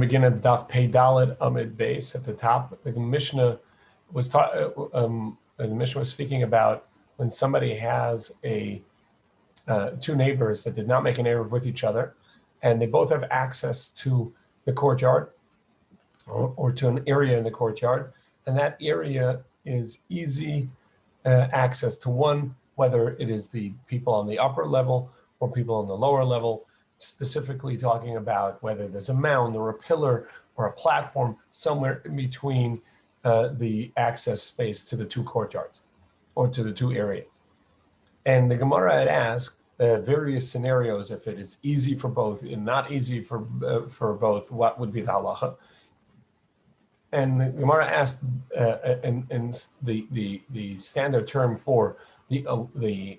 Begin at Daf Pei Dalet Amid Base at the top. The Mishnah was the Mishnah was speaking about when somebody has two neighbors that did not make an eruv with each other, and they both have access to the courtyard or to an area in the courtyard, and that area is easy access to one, whether it is the people on the upper level or people on the lower level. Specifically talking about whether there's a mound or a pillar or a platform somewhere in between the access space to the two courtyards or to the two areas. And the Gemara had asked various scenarios, if it is easy for both and not easy for both, what would be the halacha? And the Gemara asked, and the standard term for the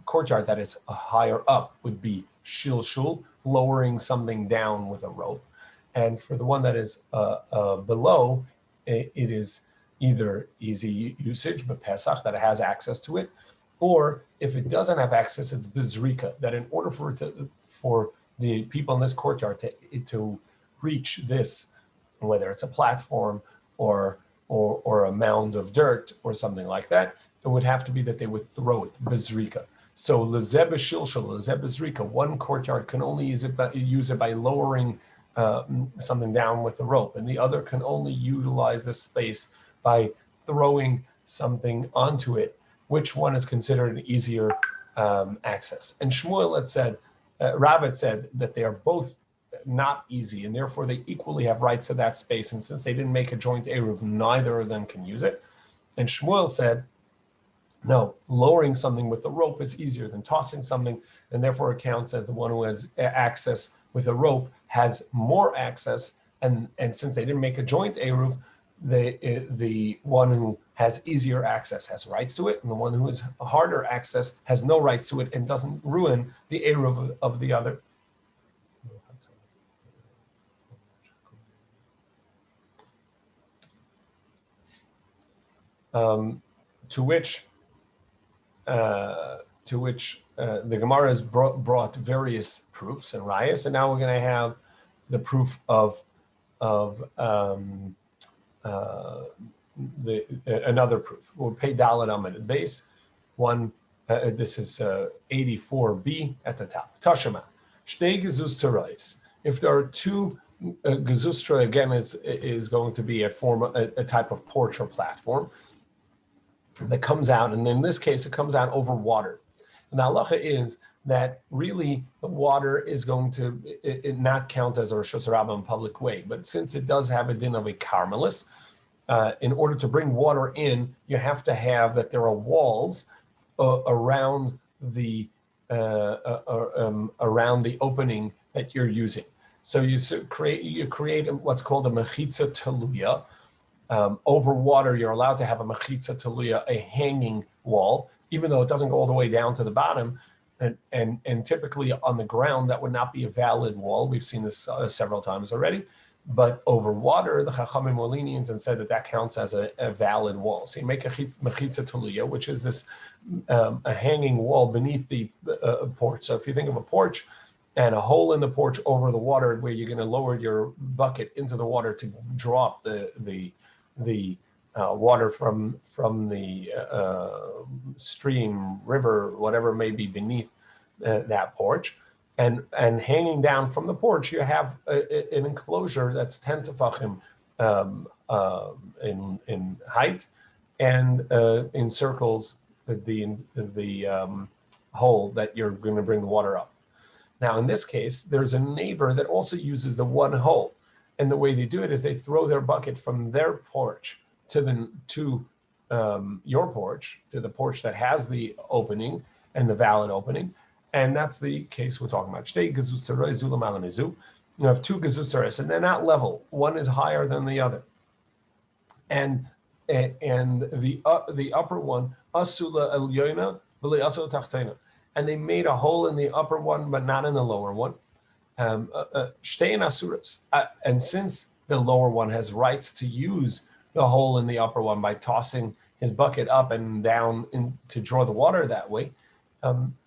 courtyard that is higher up would be shilshul, lowering something down with a rope. And for the one that is below, it is either easy usage, but Pesach, that it has access to it, or if it doesn't have access, it's bizrika, that in order for the people in this courtyard to reach this, whether it's a platform or a mound of dirt or something like that, it would have to be that they would throw it, bizrika. So lezeh b'shilshul, lezeh b'zrika, one courtyard can only use it by lowering something down with a rope, and the other can only utilize this space by throwing something onto it. Which one is considered an easier access? And Shmuel had said, Rav had said that they are both not easy, and therefore they equally have rights to that space. And since they didn't make a joint eruv, neither of them can use it. And Shmuel said, no, lowering something with a rope is easier than tossing something, and therefore it counts as the one who has access with a rope has more access. And since they didn't make a joint eruv, the one who has easier access has rights to it, and the one who has harder access has no rights to it and doesn't ruin the eruv of the other. To which the Gemara has brought various proofs and rayas, and now we're going to have the proof of another proof. We'll pay Dalet Amid base. One, this is 84b at the top. Tashema shtei gezustra. If there are two gezustra, again is going to be a type of porch or platform that comes out, and in this case, it comes out over water. And the halacha is that really the water is going to not count as a Rosh Hashanah public way, but since it does have a din of a carmelis, in order to bring water in, you have to have that there are walls around the opening that you're using. So you create what's called a mechitza teluya. Over water, you're allowed to have a mechitza teluya, a hanging wall, even though it doesn't go all the way down to the bottom. And typically on the ground, that would not be a valid wall. We've seen this several times already. But over water, the Chachamim were lenient and said that counts as a valid wall. So you make a mechitza teluya, which is this a hanging wall beneath the porch. So if you think of a porch and a hole in the porch over the water where you're going to lower your bucket into the water to drop the water from the stream, river, whatever may be beneath that porch, and hanging down from the porch, you have an enclosure that's 10 tefachim in height, and encircles the hole that you're going to bring the water up. Now, in this case, there's a neighbor that also uses the one hole. And the way they do it is they throw their bucket from their porch to your porch, to the porch that has the opening and the valid opening. And that's the case we're talking about. You have two gezustaros, and they're not level. One is higher than the other. And the upper one, asula elyoina v'le asula tachtena. And they made a hole in the upper one, but not in the lower one. Shtein asuras, and since the lower one has rights to use the hole in the upper one by tossing his bucket up and down to draw the water that way,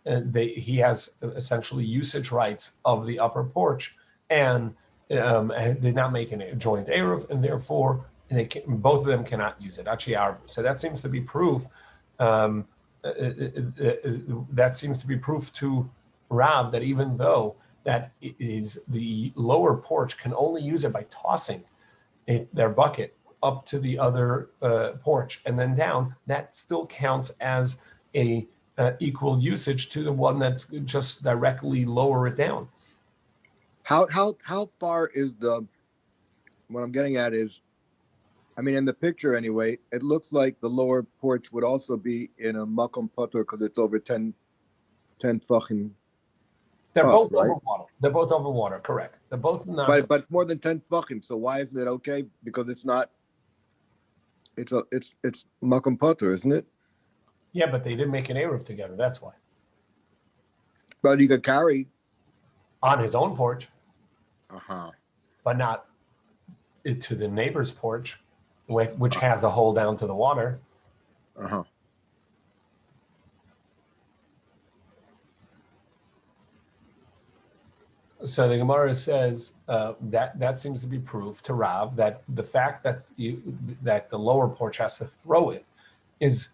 he has essentially usage rights of the upper porch, and did not make a joint eruv, and therefore both of them cannot use it. So that seems to be proof. That seems to be proof to Rav that even though that is the lower porch can only use it by tossing their bucket up to the other porch and then down, that still counts as a equal usage to the one that's just directly lower it down. How far is what I'm getting at is, I mean, in the picture anyway, it looks like the lower porch would also be in a makom putter because it's over 10 tfachim. They're both right? Over water. They're both over water, correct. They're both not. But more than 10 tfachim. So why isn't it okay? Because it's not. It's makom putter, isn't it? Yeah, but they didn't make an eruv together. That's why. But you could carry on his own porch. But not to the neighbor's porch, which has the hole down to the water. So the Gemara says that seems to be proof to Rav that the fact that that the lower porch has to throw it is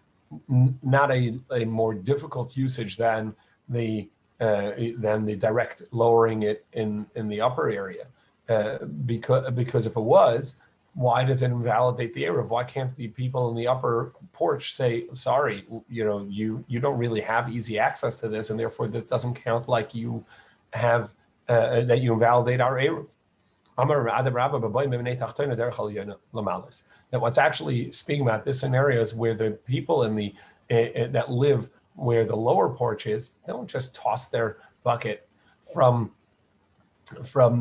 not a more difficult usage than the direct lowering it in the upper area. Because if it was, why does it invalidate the eruv? Why can't the people in the upper porch say, sorry, you don't really have easy access to this, and therefore that doesn't count like you have that you invalidate our eruv? That what's actually speaking about this scenario is where the people in the that live where the lower porch is don't just toss their bucket from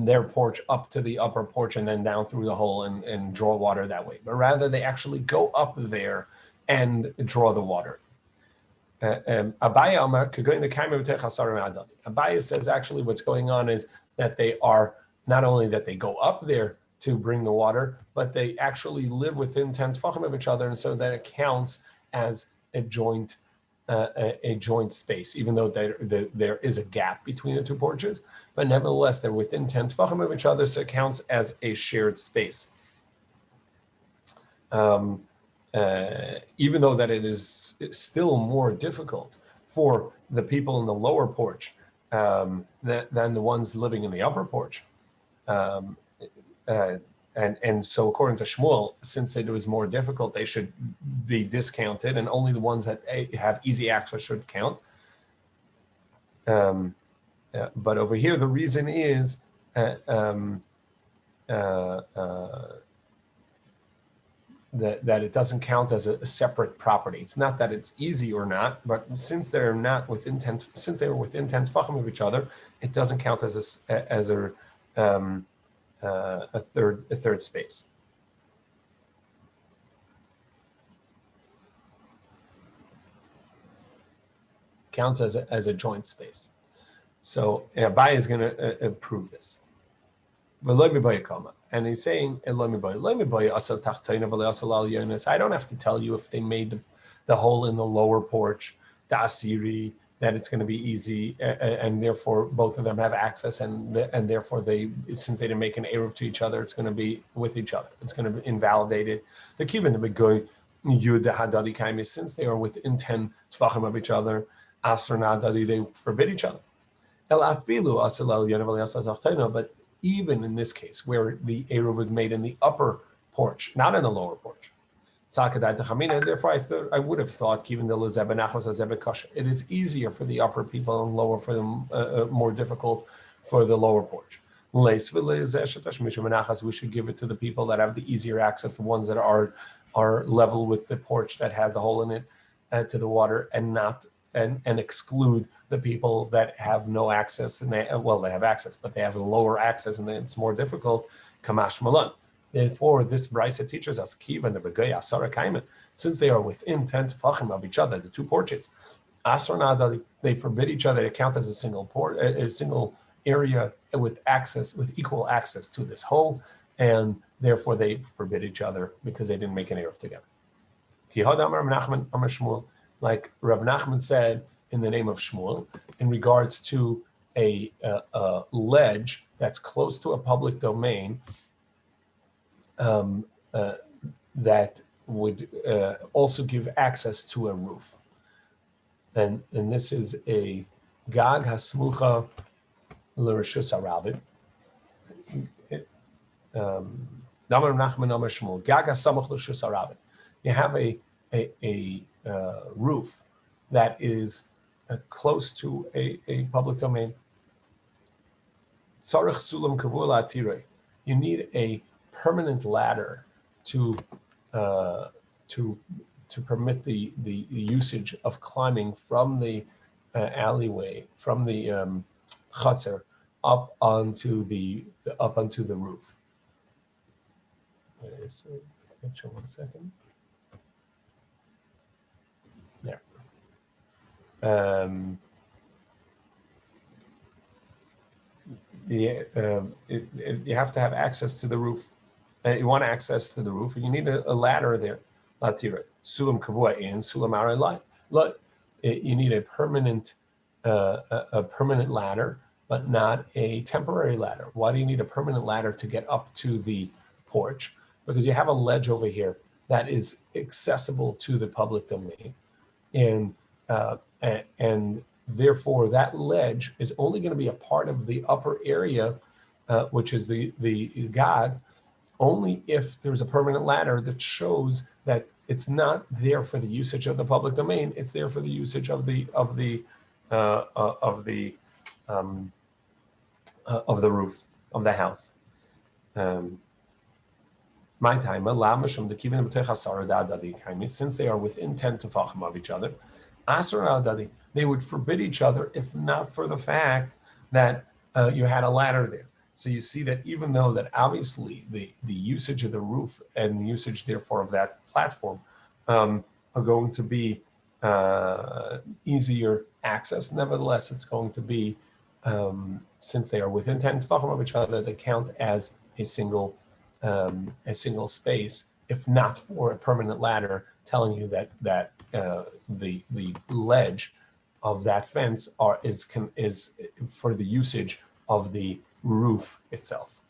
their porch up to the upper porch and then down through the hole and draw water that way, but rather they actually go up there and draw the water. Abaye says actually what's going on is that they are not only that they go up there to bring the water, but they actually live within 10 tefachim of each other, and so that it counts as a joint space, even though there is a gap between the two porches, but nevertheless they're within 10 tefachim of each other, so it counts as a shared space. Even though that it is still more difficult for the people in the lower porch than the ones living in the upper porch. And so according to Shmuel, since it was more difficult, they should be discounted, and only the ones that have easy access should count. But over here, the reason is that it doesn't count as a separate property. It's not that it's easy or not, but since they're not within 10, since they were within 10 tefachim of each other, it doesn't count as a third space. Counts as a joint space. So Abai is going to prove this. And he's saying, I don't have to tell you if they made the hole in the lower porch, the asiri, that it's going to be easy, and therefore both of them have access, and therefore since they didn't make an eruv to each other, it's going to be with each other. It's going to be invalidated. The kivin the begoy yud hadadi kaimi, since they are within 10 tefachim of each other, asr nadadi, they forbid each other. El afilu asalal yanav tachtayno, but even in this case where the eruv was made in the upper porch, not in the lower porch. Therefore, I would have thought it is easier for the upper people and lower for them, more difficult for the lower porch. We should give it to the people that have the easier access, the ones that are level with the porch that has the hole in it to the water, and not and exclude the people that have no access, and they have access, but they have a lower access and it's more difficult. Kamash Malan. Therefore, this brisa teaches us, Kivan the Begay Asara Kaiman, since they are within 10 tefachim of each other, the two porches, Asar Nadali, they forbid each other to count as a single area with equal access to this hole, and therefore they forbid each other because they didn't make an eruv together. Like Rav Nachman said in the name of Shmuel, in regards to a ledge that's close to a public domain that would also give access to a roof. And this is a gag hasmucha l'reshus harabit. Damar Nachman Amar Shmuel gag hasamuch l'reshus harabit. You have a roof that is close to a public domain. Tzarich sulam kavua la'atirei. You need a permanent ladder to permit the usage of climbing from the alleyway, from the chutzner up onto the roof. Picture 1 second. There. You have to have access to the roof. You want access to the roof, and you need a ladder there. Sulam kavua in sulam aray. Look, you need a permanent ladder, but not a temporary ladder. Why do you need a permanent ladder to get up to the porch? Because you have a ledge over here that is accessible to the public domain, and therefore that ledge is only going to be a part of the upper area, which is the gag, only if there's a permanent ladder that shows that it's not there for the usage of the public domain. It's there for the usage of the roof of the house. My time, since they are within 10 tefachim of each other, they would forbid each other if not for the fact that you had a ladder there. So you see that even though that obviously the usage of the roof and the usage therefore of that platform are going to be easier access, nevertheless it's going to be, since they are within 10 tefachim of each other, they count as a single space, if not for a permanent ladder telling you that the ledge of that fence is for the usage of the roof itself.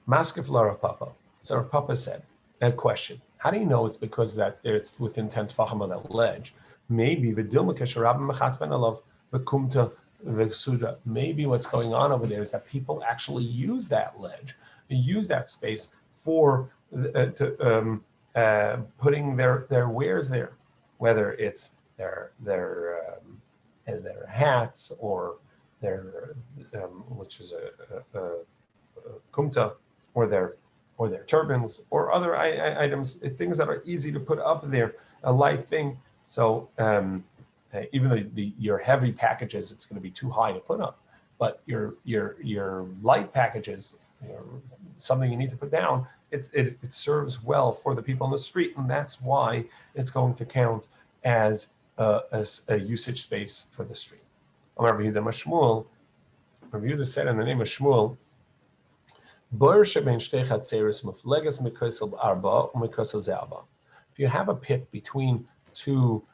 Maskef Rav Papa. So Rav Papa said, a question: how do you know it's because that it's within 10 tefachim of that ledge? Maybe maybe what's going on over there is that people actually use that ledge, use that space for putting their wares there, whether it's their hats or their which is a kumta, or their turbans or other items, things that are easy to put up there, a light thing. So even though your heavy packages, it's going to be too high to put up, but your light packages, something you need to put down, it serves well for the people on the street, and that's why it's going to count as a usage space for the street. Rabbi Yehuda said in the name of Shmuel, if you have a pit between two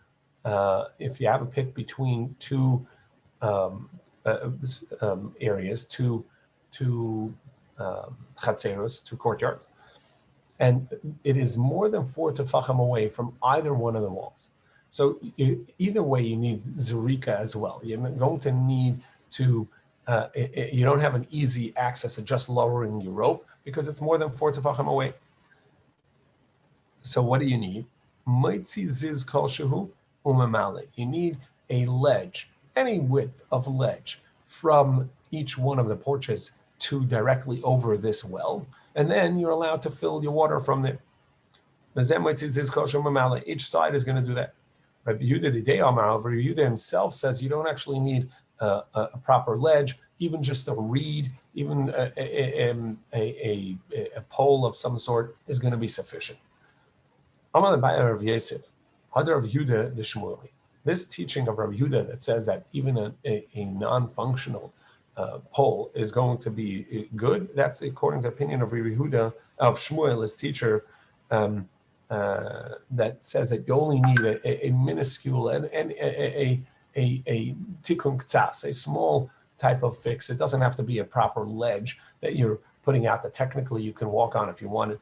areas, two chatzeros, two courtyards, and it is more than 4 tefachim away from either one of the walls. So either way, you need zerika as well. You're going to need to, you don't have an easy access of just lowering your rope because it's more than 4 tefachim away. So what do you need? Moitzi ziz kol shehu umamale. You need a ledge, any width of ledge from each one of the porches to directly over this well, and then you're allowed to fill your water from there. Each side is going to do that. Rabbi Yehuda himself says you don't actually need a proper ledge, even just a reed, even a pole of some sort is going to be sufficient. This teaching of Rabbi Yehuda that says that even a non-functional pole is going to be good, that's according to the opinion of Rabbi Yehuda, of Shmuel, his teacher, that says that you only need a minuscule and a tikkun ktsas, a small type of fix. It doesn't have to be a proper ledge that you're putting out that technically you can walk on if you wanted.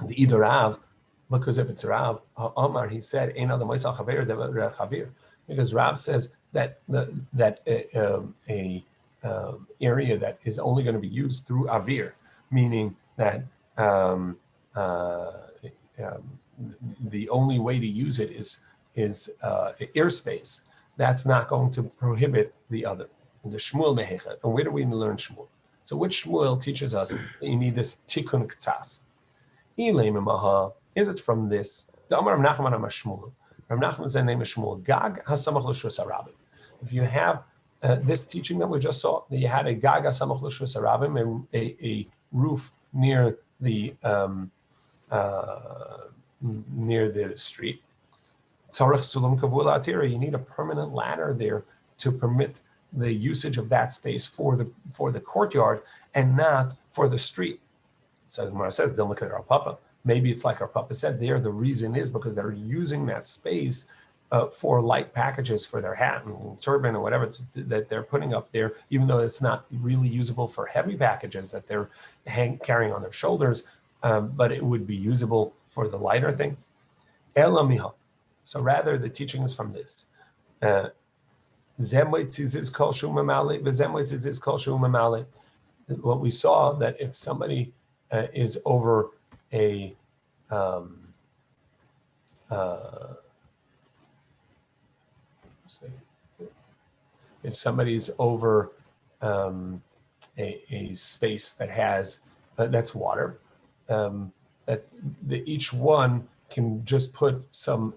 The either Rav, because if it's Rav, Omar, he said, because Rav says that area that is only going to be used through avir, meaning that the only way to use it is airspace. That's not going to prohibit the other. The Shmuel Mehecha. And where do we learn Shmuel? So which Shmuel teaches us that you need this tikkun ktsas? Is it from this? The Amar Rav Nachman Amar Shmuel. Rav Nachman is the name of Shmuel. Gag hasamach l'shus harabim. If you have this teaching that we just saw, that you had a gag hasamach l'shus harabim, a roof near the street. Tzarech sulam kavua la'atira. You need a permanent ladder there to permit the usage of that space for the courtyard and not for the street. So the Gemara says, "Don't look at our papa." Maybe it's like our papa said there. The reason is because they're using that space for light packages for their hat and turban or whatever that they're putting up there, even though it's not really usable for heavy packages that they're carrying on their shoulders, but it would be usable for the lighter things. Elamiha. So rather, the teaching is from this. What we saw, that if somebody is over if somebody's over a space that has that's water, that each one can just put some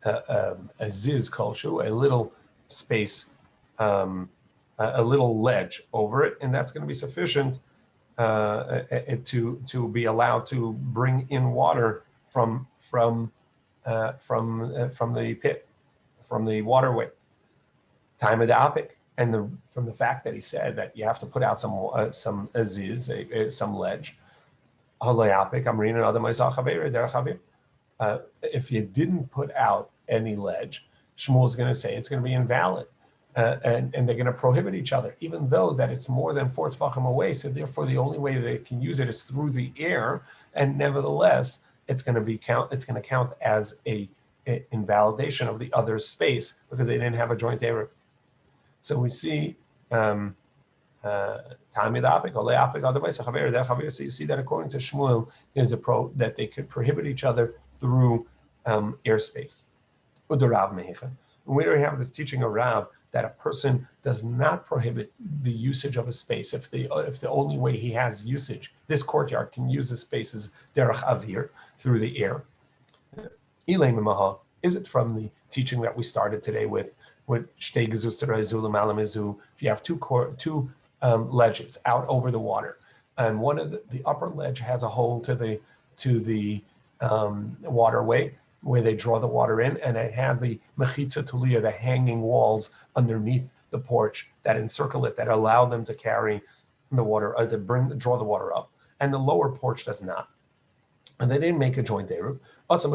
a ziz kolshu, a little space, a little ledge over it, and that's going to be sufficient to be allowed to bring in water from the pit, from the waterway. Time of the apik, and from the fact that he said that you have to put out some aziz, some ledge. If you didn't put out any ledge, Shmuel is going to say it's going to be invalid, and they're going to prohibit each other, even though that it's more than 4 tefachim away. So therefore, the only way they can use it is through the air, and nevertheless, it's going to count as a invalidation of the other's space because they didn't have a joint eruv. So we see. So you see that according to Shmuel, there's that they could prohibit each other through airspace. Where do we have this teaching of Rav that a person does not prohibit the usage of a space if the only way he has usage, this courtyard can use the space is derech avir, through the air? Is it from the teaching that we started today with shtei gezustra izulam alamizu? If you have two ledges out over the water, and one of the upper ledge has a hole to the waterway where they draw the water in, and it has the mechitza tulia, the hanging walls underneath the porch that encircle it, that allow them to carry the water, draw the water up, and the lower porch does not. And they didn't make a joint eruv. They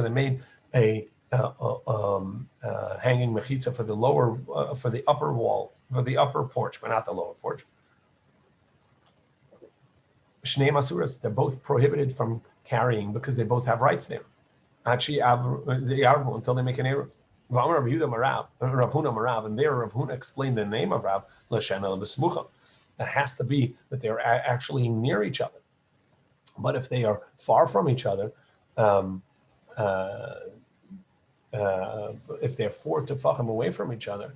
made a hanging mechitza for the lower, for the upper wall, for the upper porch, but not the lower porch. Shnei masuras, they're both prohibited from carrying because they both have rights there. Until they make an eruv. Rav Huna Marav, and there Rav Huna explained the name of Rav l'shena l'besmucha. It has to be that they're actually near each other. But if they are far from each other, if they're 4 tefachim away from each other,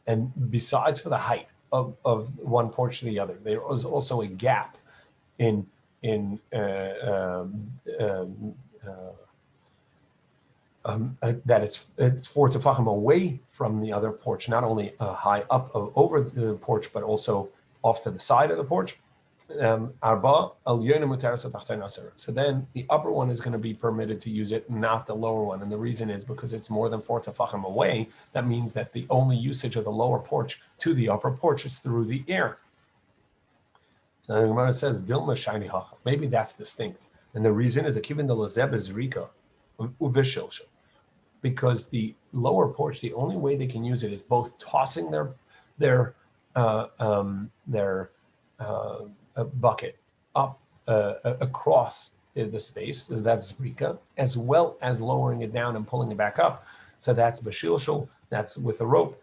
and besides for the height of one porch to the other, there is also a gap in that it's 4 tefachim away from the other porch, not only high up over the porch, but also off to the side of the porch. So then the upper one is going to be permitted to use it, not the lower one. And the reason is because it's more than 4 tefachim away. That means that the only usage of the lower porch to the upper porch is through the air. So the Gemara says, Dilma shiny hacha. Maybe that's distinct. And the reason is that given the lazeb is rika, uvishilsha. because the lower porch, the only way they can use it is both tossing their bucket up across the space, that's Zrika, as well as lowering it down and pulling it back up. So that's Bashilshul, that's with a rope.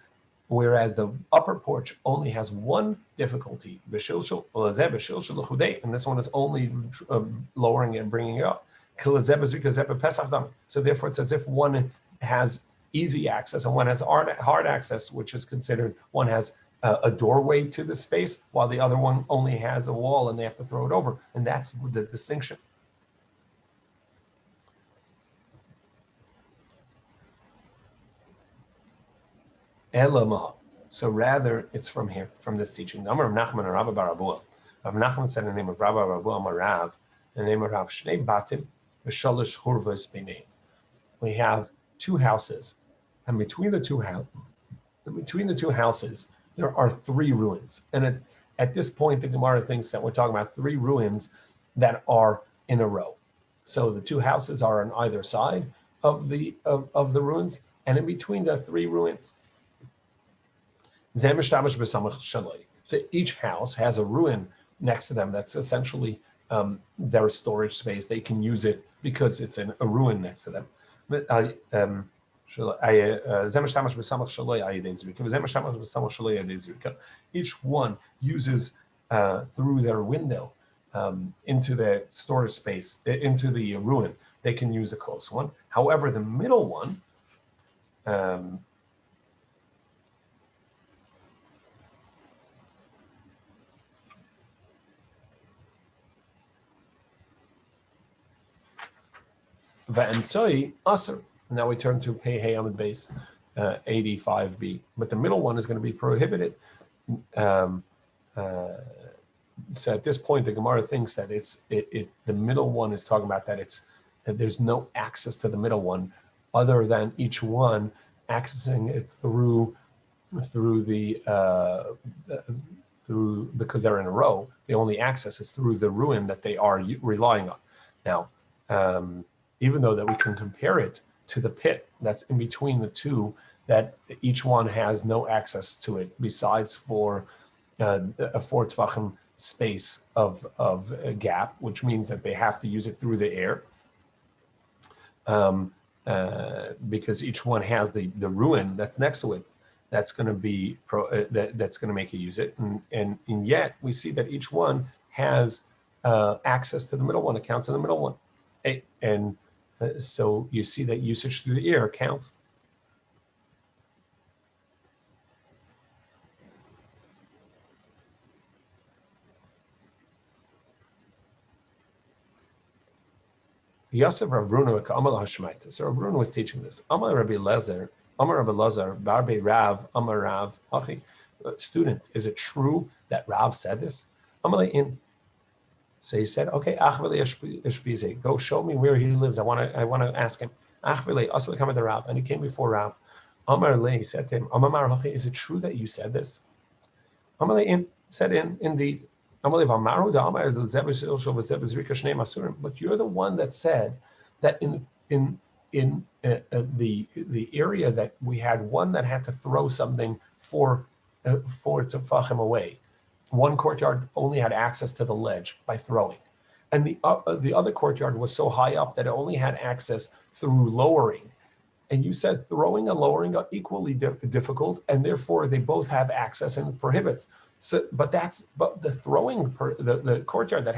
Whereas the upper porch only has one difficulty, Bashilshul, and this one is only lowering it and bringing it up. So therefore, it's as if one has easy access and one has hard access, which is considered one has a doorway to the space, while the other one only has a wall and they have to throw it over. And that's the distinction. Elamaha. So rather, it's from here, from this teaching. Amar Nachman and Rabbi Barabuah. Rabbi Nachman said in the name of Rabbi Barabuah Amarav, in the name of Rav Shnei Batim, v'shalosh churvos b'nei. We have two houses, and between the two houses, there are three ruins. And at this point, the Gemara thinks that we're talking about three ruins that are in a row. So the two houses are on either side of the ruins, and in between the three ruins. So each house has a ruin next to them that's essentially their storage space. They can use it because it's a ruin next to them. Each one uses through their window into the storage space, into the ruin. They can use a close one. However, the middle one, now we turn to Pei Hey Amud Base 85b, but the middle one is going to be prohibited. So at this point, the Gemara thinks that the middle one is talking about that there's no access to the middle one, other than each one accessing it through because they're in a row. The only access is through the ruin that they are relying on. Now, even though that we can compare it to the pit that's in between the two, that each one has no access to it besides for a 4 tvachim space of a gap, which means that they have to use it through the air, because each one has the ruin that's next to it that's going to be that's going to make you use it, and yet we see that each one has access to the middle one. It counts in the middle one, and so you see that usage through the air counts. Yosef Rav Bruno Amar Hashmaita. So Rav Bruno was teaching this. Amar Rabbi Lezer, Amar Rabbi Lezer, Barbe Rav, Amar Rav, Achi. Student, is it true that Rav said this? Amar in. So he said, okay, go show me where he lives. I want to ask him. And he came before Rav. Amar le, he said to him, Amar, is it true that you said this? Amar in, said indeed. But you're the one that said that in the area that we had one that had to throw something for tefachim away. One courtyard only had access to the ledge by throwing, and the other courtyard was so high up that it only had access through lowering. And you said throwing and lowering are equally difficult, and therefore they both have access and prohibits. So, but the throwing the courtyard that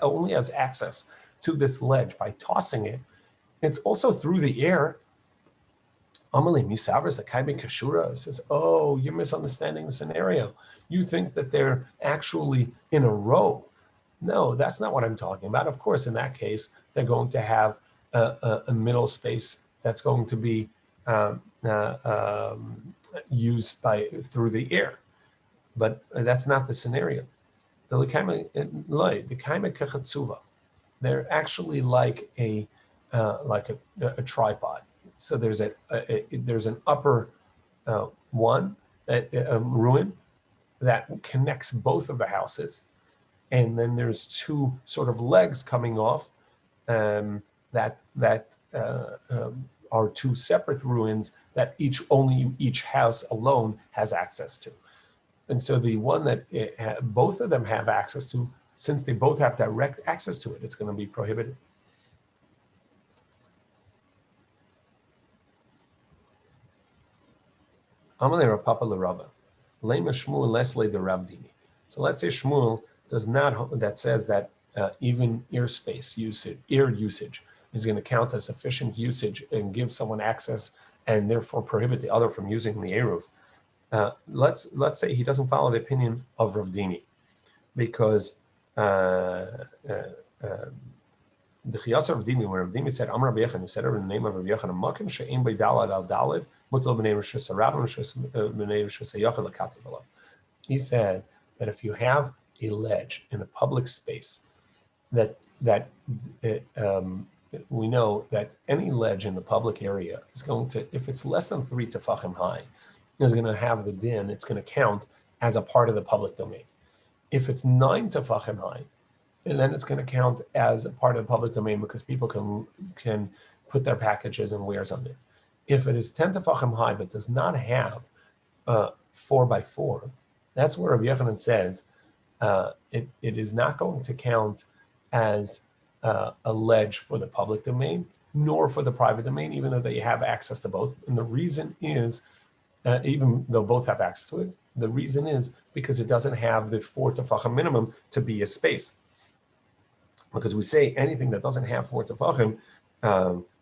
only has access to this ledge by tossing it, it's also through the air. Amalei Misavras, the Kaime Kashura, says, oh, you're misunderstanding the scenario. You think that they're actually in a row. No, that's not what I'm talking about. Of course, in that case, they're going to have a middle space that's going to be used through the air. But that's not the scenario. The Kaime Kachatsuva, they're actually like a tripod. So there's an upper one, ruin that connects both of the houses, and then there's two sort of legs coming off that are two separate ruins that each house alone has access to. And so the one that both of them have access to, since they both have direct access to it, it's going to be prohibited. Amalei Rav Papa l'Rava, Lema Shmuel Lesle de Rav Dimi. So let's say Shmuel does not, that says that even ear usage is going to count as sufficient usage and give someone access and therefore prohibit the other from using the Eruv. Let's say he doesn't follow the opinion of Rav Dimi, because the Chiyas of Rav Dimi, when Rav Dimi said Amar Rabbi Yechon, he said it in the name of Rabbi Yechon, Makim she'im by dalad al dalad, mutal b'nei rishus harabim b'nei rishus hayachid l'kativ alav. He said that if you have a ledge in a public space, that we know that any ledge in the public area is going to, if it's less than 3 tefachim high, is going to have the din, it's going to count as a part of the public domain. If it's 9 tefachim high, and then it's going to count as a part of the public domain because people can put their packages and wares on there. If it is 10 tefachim high but does not have 4x4, that's where Rabbi Yochanan says it is not going to count as a ledge for the public domain, nor for the private domain, even though they have access to both. And the reason is, even though both have access to it, the reason is because it doesn't have the 4 tefachim minimum to be a space. Because we say anything that doesn't have 4 tefachim,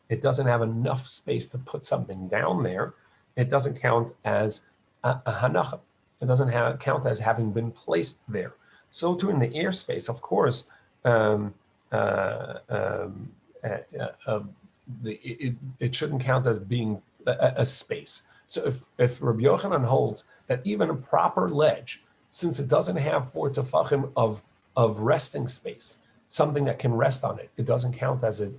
it doesn't have enough space to put something down there. It doesn't count as a hanacha. It doesn't count as having been placed there. So too in the airspace, of course, it shouldn't count as being a space. So if Rabbi Yochanan holds that even a proper ledge, since it doesn't have 4 tefachim of resting space, something that can rest on it, it doesn't count as a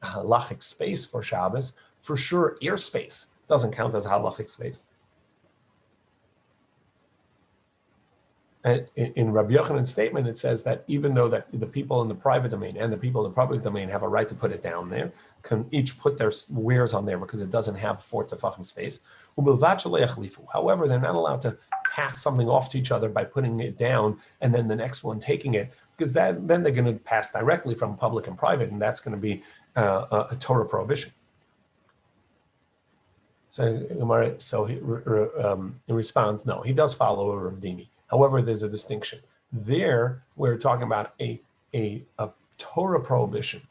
halachic space for Shabbos. For sure, airspace doesn't count as a halachic space. And in Rabbi Yochanan's statement, it says that even though that the people in the private domain and the people in the public domain have a right to put it down there, can each put their wares on there because it doesn't have 4 tefachim space. However, they're not allowed to pass something off to each other by putting it down and then the next one taking it, because then they're going to pass directly from public and private, and that's going to be a Torah prohibition. So he responds, no, he does follow Rav Dimi. However, there's a distinction. There, we're talking about a Torah prohibition.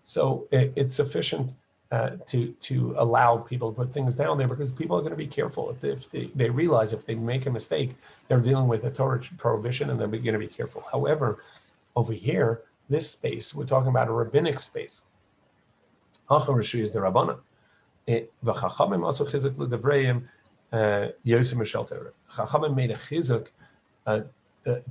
So it's sufficient to allow people to put things down there because people are going to be careful. If they realize if they make a mistake, they're dealing with a Torah prohibition and they're going to be careful. However, over here, this space, we're talking about a rabbinic space. Chachamim is the Rabbanan. V'chachamim also chizuk l'devrayim Yosem Mishalter. Chachamim made a chizuk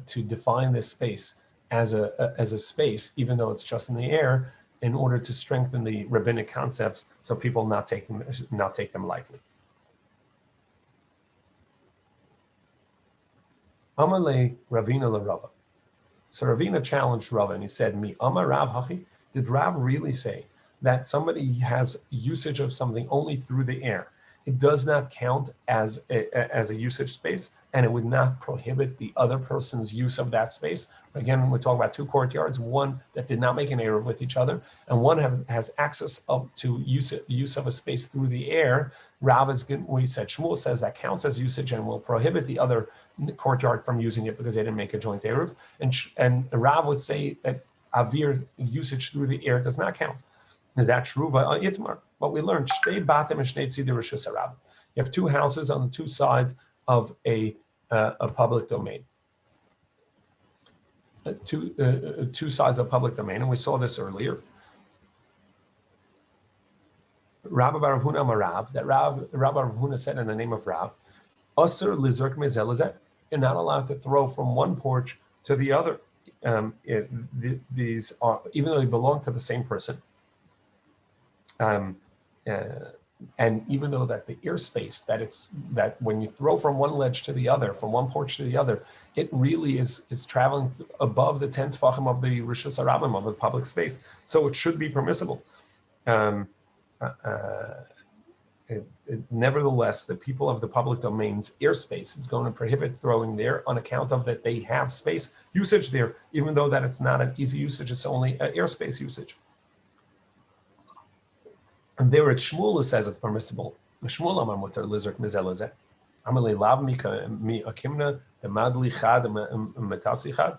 to define this space as a space, even though it's just in the air, in order to strengthen the rabbinic concepts, so people not take them lightly. Amalei Ravina LaRava. So Ravina challenged Rava and he said, "Mi Amar Rav Hachi." Did Rav really say that somebody has usage of something only through the air? It does not count as a usage space, and it would not prohibit the other person's use of that space. Again, we're talking about 2 courtyards, one that did not make an eruv with each other, and one has access to use of a space through the air. Rav is good. We said Shmuel says that counts as usage and will prohibit the other courtyard from using it because they didn't make a joint eruv. And Rav would say that avir usage through the air does not count. Is that true? What we learned, you have 2 houses on the 2 sides of a public domain. 2 sides of public domain, and we saw this earlier. Rabbi Baruch Huna Marav, that Rabbi Baruch Huna said in the name of Rav, Asr lizerk mezelazet, you're not allowed to throw from one porch to the other. These are, even though they belong to the same person. And even though that the airspace that when you throw from one ledge to the other, from one porch to the other, it really is traveling above the 10 tefachim of the Rishus Harabim of the public space, so it should be permissible. nevertheless, the people of the public domain's airspace is going to prohibit throwing there on account of that they have space usage there, even though that it's not an easy usage, it's only airspace usage. And there at Shmuel it says it's permissible. Shmuel amar mutar lizrak mizelazeh. Amalei lav mi akimna the madli chad metasi chad.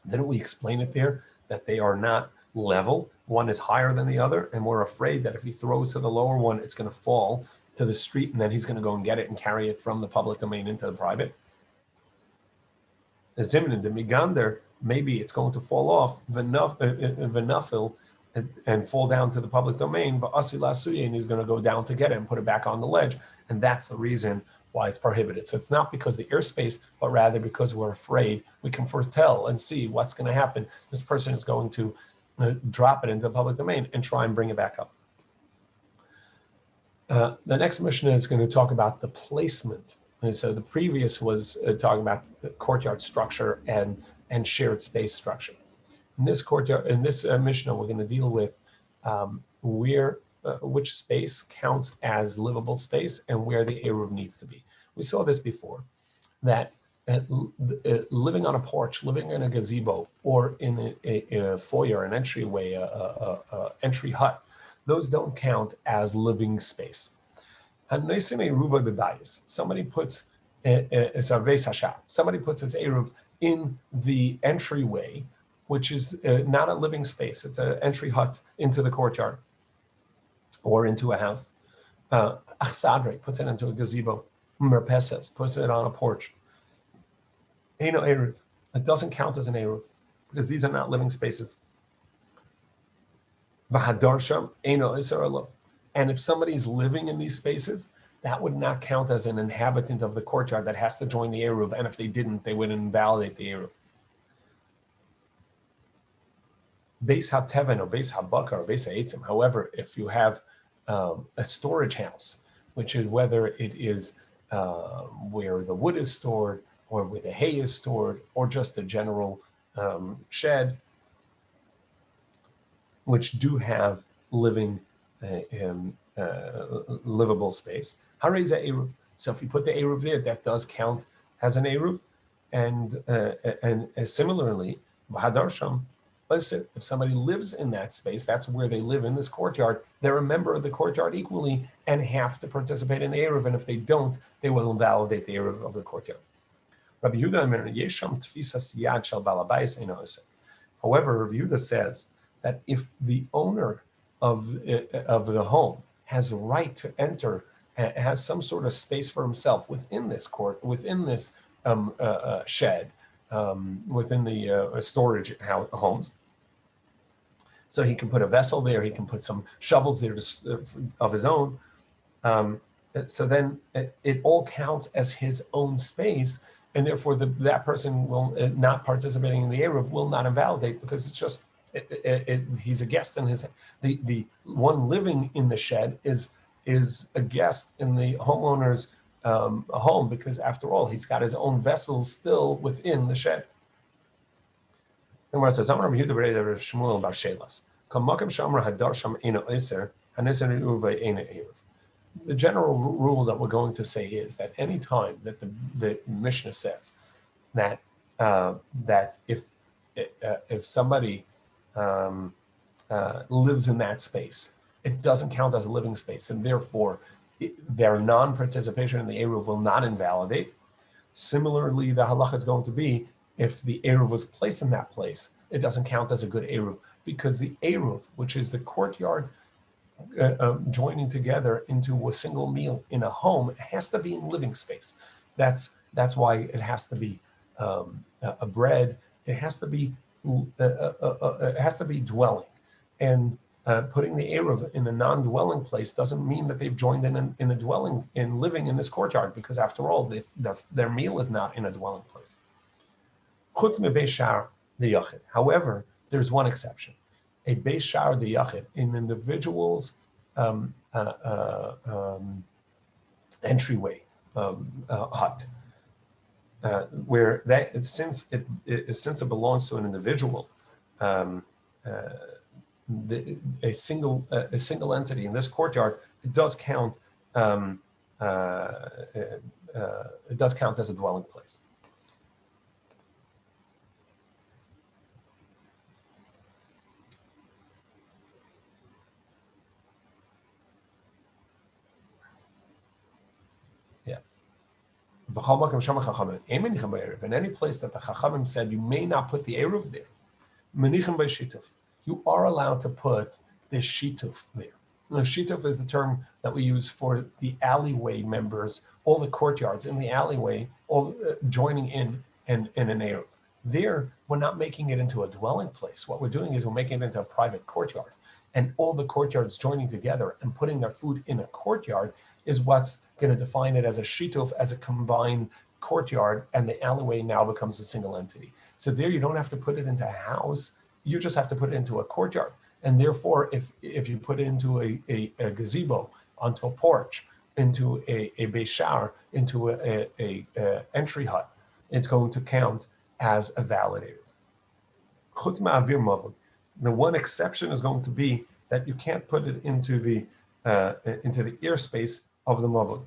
Didn't we explain it there that they are not level? One is higher than the other, and we're afraid that if he throws to the lower one, it's going to fall to the street, and then he's going to go and get it and carry it from the public domain into the private. Zimnin the migander, maybe it's going to fall off v'nafil and fall down to the public domain. And he's going to go down to get it and put it back on the ledge, and that's the reason why it's prohibited. So it's not because of the airspace, but rather because we're afraid. We can foretell and see what's going to happen. This person is going to drop it into the public domain and try and bring it back up. The next Mishnah is going to talk about the placement. And so the previous was talking about the courtyard structure and shared space structure. In this Mishnah, we're going to deal with which space counts as livable space and where the Eruv needs to be. We saw this before, that living on a porch, living in a gazebo, or in a foyer, an entryway, entry hut, those don't count as living space. Somebody puts somebody puts his Eruv in the entryway, which is not a living space. It's an entry hut into the courtyard or into a house. Achsadre puts it into a gazebo. Merpeses puts it on a porch. Eino Eruv. It doesn't count as an Eruv because these are not living spaces. Vahadarsham Eino Isaralov. And if somebody's living in these spaces, that would not count as an inhabitant of the courtyard that has to join the Eruv. And if they didn't, they would invalidate the Eruv. Beis HaTeven or Beis HaBakar or Beis HaEtzim. However, if you have a storage house, which is whether it is where the wood is stored or where the hay is stored or just a general shed, which do have living livable space. Hareza Eruv. So if you put the Eruv there, that does count as an Eruv. And similarly, Vahadarsham, listen, if somebody lives in that space, that's where they live in this courtyard, they're a member of the courtyard equally and have to participate in the Eruv. And if they don't, they will invalidate the Eruv of the courtyard. Rabbi Yehuda, Yesham Tfisas Yad Shel Balabayis Eino Oseh. However, Rabbi Yehuda says that if the owner of the home has a right to enter, has some sort of space for himself within this court, within this shed, within the storage homes, so he can put a vessel there, he can put some shovels there of his own. So then it all counts as his own space, and therefore that person will not participating in the Eruv will not invalidate because it's just he's a guest in the one living in the shed is a guest in the homeowner's home, because after all he's got his own vessels still within the shed. And where it says, the general rule that we're going to say is that any time that the Mishnah says that if somebody lives in that space, it doesn't count as a living space, and therefore their non-participation in the Eruv will not invalidate. Similarly, the halacha is going to be, if the Eruv was placed in that place, it doesn't count as a good Eruv, because the Eruv, which is the courtyard joining together into a single meal in a home, it has to be in living space. That's why it has to be a bread. It has to be dwelling, and putting the Eruv in a non-dwelling place doesn't mean that they've joined in a dwelling, in living in this courtyard, because after all, their meal is not in a dwelling place. Chutz me Beis Sha'ar de Yachid. However, there's one exception. A Beis Sha'ar de Yachid, an individual's entryway hut, where since it belongs to an individual, a single entity in this courtyard, it does count. It does count as a dwelling place. In any place that the Chachamim said you may not put the Eruv there, you are allowed to put the shituf there. Now, shituf is the term that we use for the alleyway members, all the courtyards in the alleyway, all joining in an Eruv. There, we're not making it into a dwelling place. What we're doing is we're making it into a private courtyard. And all the courtyards joining together and putting their food in a courtyard is what's going to define it as a shituf, as a combined courtyard, and the alleyway now becomes a single entity. So there you don't have to put it into a house, you just have to put it into a courtyard. And therefore, if you put it into a gazebo, onto a porch, into a beishar, into a entry hut, it's going to count as a valid Eruv. Chutz ma'avir mavli. The one exception is going to be that you can't put it into the airspace of the mavli,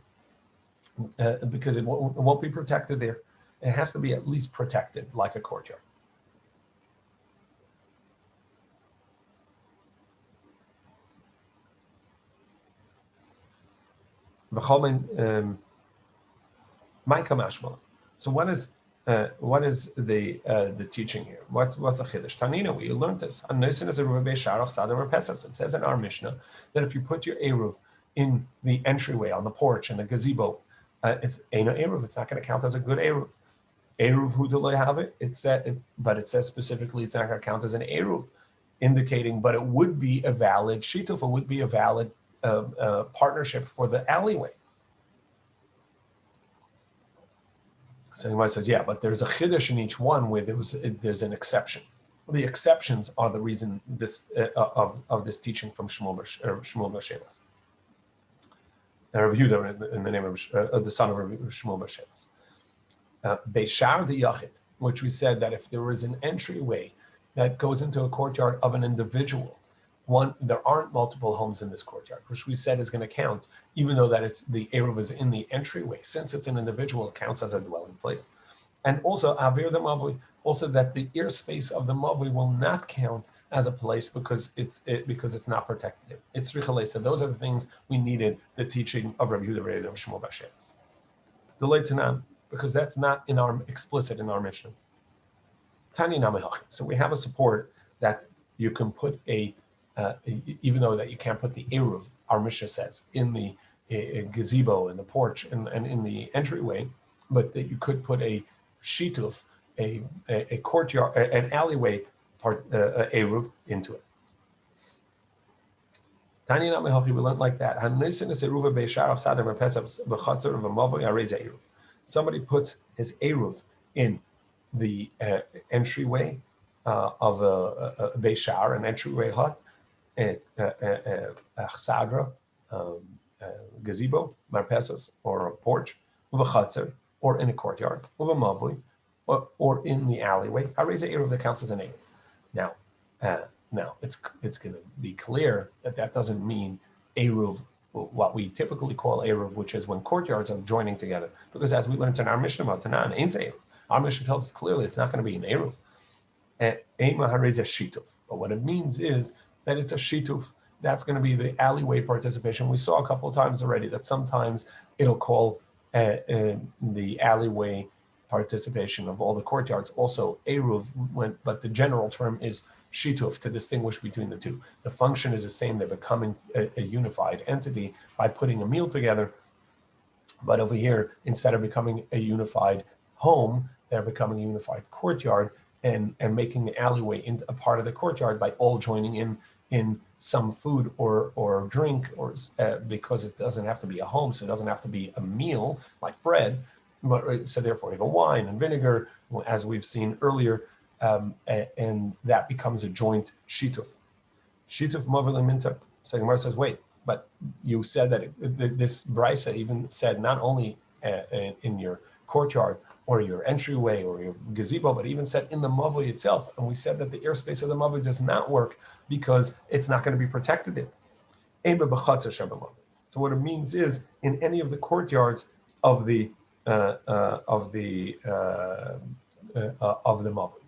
because it won't be protected there. It has to be at least protected like a courtyard. So what is the teaching here? What's the chiddush? Tanina, we learned this. It says in our Mishnah that if you put your eruv in the entryway, on the porch, in the gazebo, it's eino eruv. It's not going to count as a good eruv. Eruv hu d'lo have it. But it says specifically it's not going to count as an eruv, indicating. But it would be a valid shituf. It would be a valid partnership for the alleyway. So anyone says, yeah, but there's a chiddush in each one where there's an exception. The exceptions are the reason this of this teaching from Shmuel Bashelas. Rav Yehuda in the name of the son of Shmuel Bashelas. Beishar de Yachid, which we said that if there is an entryway that goes into a courtyard of an individual, there aren't multiple homes in this courtyard, which we said is going to count, even though that it's the eruv is in the entryway. Since it's an individual, it counts as a dwelling place. And also avir the mavli, also that the airspace of the mavli will not count as a place because it's not protected. It's richalei. So those are the things we needed the teaching of Rabbi Yehuda of Shmuel Bashelas. The leitanan, because that's not explicit in our Mishnah. Tani namihachi. So we have a support that you can put even though that you can't put the eruv, our Mishnah says, in the gazebo, in the porch, and in the entryway, but that you could put a shituf, a courtyard, an alleyway eruv into it. Tani namihachi, we learned like that. Somebody puts his eruv in the entryway of a beishar, an entryway hut, chsadra, gazebo, marpesas, or a porch, uvachatzer, or in a courtyard, uvamavli, or in the alleyway. Hareza eruv, that counts as an eruv. Now it's going to be clear that doesn't mean eruv, what we typically call eruv, which is when courtyards are joining together. Because as we learned in our Mishnah, our Mishnah tells us clearly it's not going to be an eruv. But what it means is that it's a shituf. That's going to be the alleyway participation. We saw a couple of times already that sometimes it'll call the alleyway participation of all the courtyards also eruv, but the general term is shituf, to distinguish between the two. The function is the same. They're becoming a unified entity by putting a meal together. But over here, instead of becoming a unified home, they're becoming a unified courtyard and making the alleyway into a part of the courtyard by all joining in some food or drink, or because it doesn't have to be a home, so it doesn't have to be a meal like bread, but so therefore you have a wine and vinegar, as we've seen earlier, and that becomes a joint shituf. Shituf mavil minta. So Gemara says, wait, but you said that this brisa even said not only in your courtyard, or your entryway or your gazebo, but even said in the mavoi itself. And we said that the airspace of the mavoi does not work because it's not going to be protected there. So what it means is in any of the courtyards of the mavoi,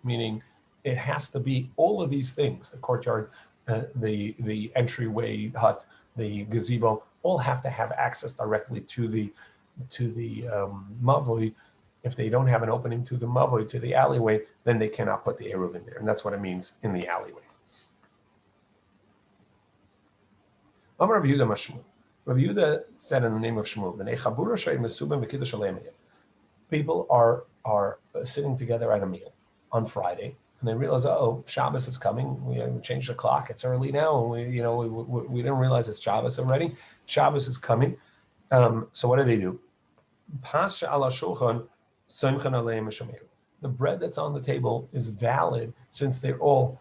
meaning it has to be all of these things: the courtyard, the entryway hut, the gazebo, all have to have access directly to the mavoi. If they don't have an opening to the mavoi, to the alleyway, then they cannot put the Eruvin there, and that's what it means in the alleyway. Amar Rav Yehuda Mashmul. Rav Yehuda said in the name of Shmuel, people are sitting together at a meal on Friday, and they realize, oh, Shabbos is coming. We changed the clock. It's early now, and we didn't realize it's Shabbos already. Shabbos is coming. So what do? Pascha ala shulchan simchan aleim mishameru. The bread that's on the table is valid since they're all,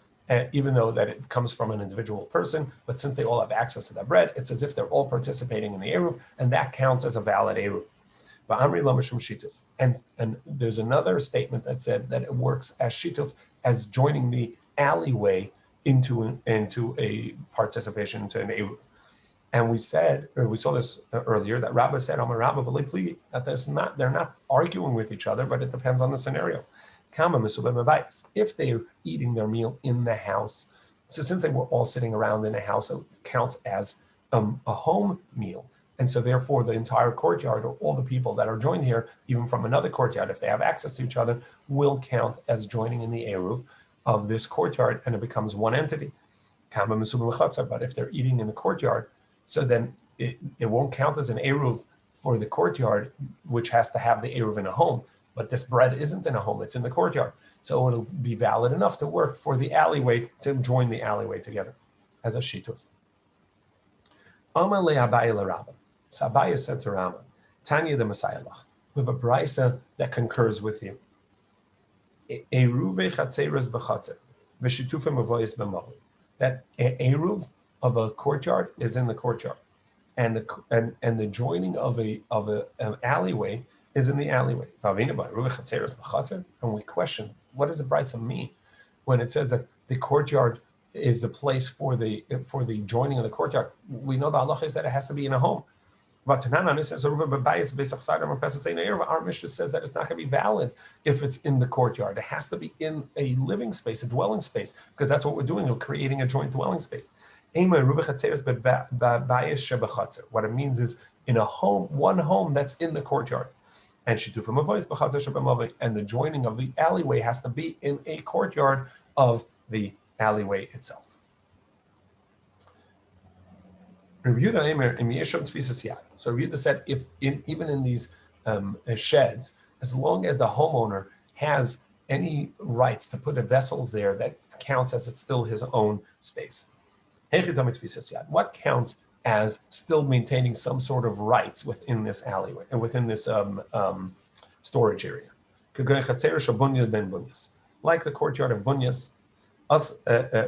even though that it comes from an individual person, but since they all have access to that bread, it's as if they're all participating in the eruv, and that counts as a valid eruv. And there's another statement that said that it works as shituf, as joining the alleyway into a participation into an eruv. And we saw this earlier, that Rabbi said, that they're not arguing with each other, but it depends on the scenario. If they're eating their meal in the house, so since they were all sitting around in a house, it counts as a home meal. And so therefore the entire courtyard, or all the people that are joined here, even from another courtyard, if they have access to each other, will count as joining in the eruv of this courtyard, and it becomes one entity. But if they're eating in the courtyard, so then it won't count as an eruv for the courtyard, which has to have the eruv in a home. But this bread isn't in a home, it's in the courtyard. So it'll be valid enough to work for the alleyway, to join the alleyway together as a shituf. Amar le Abaye le Rabba. So Abaye said to Rama, Tanya the Messiah, we have a brisa that concurs with you. Eruve chatzeres b'chatzer, v'shitufim avoyes b'mavoi. That eruv of a courtyard is in the courtyard, and the joining of an alleyway is in the alleyway. And we question, what does the brisa mean when it says that the courtyard is the place for the joining of the courtyard? We know the halacha is that it has to be in a home. Our Mishnah says that it's not going to be valid if it's in the courtyard. It has to be in a living space, a dwelling space, because that's what we're doing. We're creating a joint dwelling space. What it means is in a home, one home that's in the courtyard. And the joining of the alleyway has to be in a courtyard of the alleyway itself. So Rabbi Yehuda said, even in these sheds, as long as the homeowner has any rights to put vessels there, that counts as it's still his own space. What counts as still maintaining some sort of rights within this alleyway and within this storage area? Like the courtyard of Bunyas,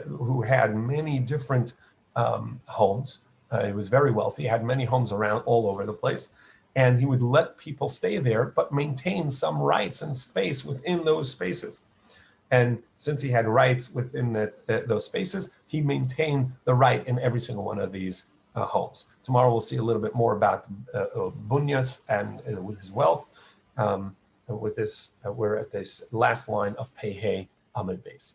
who had many different homes. He was very wealthy, had many homes around all over the place, and he would let people stay there, but maintain some rights and space within those spaces. And since he had rights within those spaces, he maintained the right in every single one of these homes. Tomorrow we'll see a little bit more about Bunyas and his wealth. With this, we're at this last line of Pehei Amid Base.